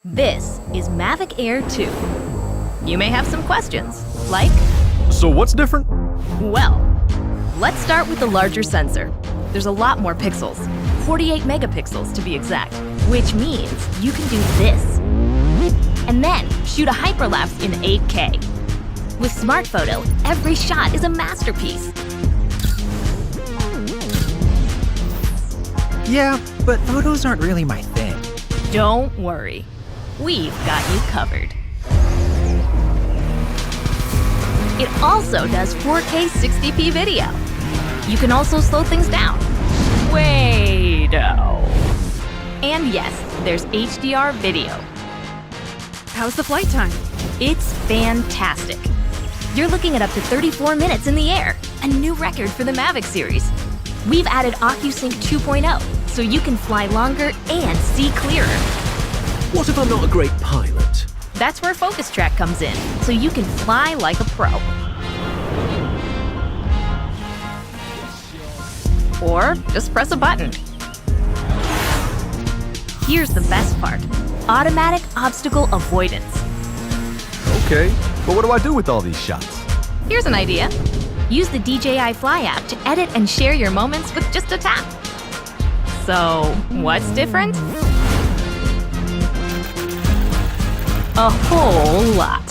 This is Mavic Air 2. You may have some questions, like, So what's different? well, let's start with the larger sensor. There's a lot more pixels, 48 megapixels to be exact, which means you can do this. And then shoot a hyperlapse in 8K. With Smart Photo, every shot is a masterpiece. Yeah, but photos aren't really my thing. Don't worry, we've got you covered. It also does 4K 60p video. You can also slow things down. Way-do. And yes, there's HDR video. How's the flight time? It's fantastic. You're looking at up to 34 minutes in the air, a new record for the Mavic series. We've added OcuSync 2.0, so you can fly longer and see clearer. What if I'm not a great pilot? That's where Focus Track comes in, so you can fly like a pro. Or just press a button. Here's the best part: automatic obstacle avoidance. Okay, but what do I do with all these shots? Here's an idea. Use the DJI Fly app to edit and share your moments with just a tap. So, what's different? A whole lot.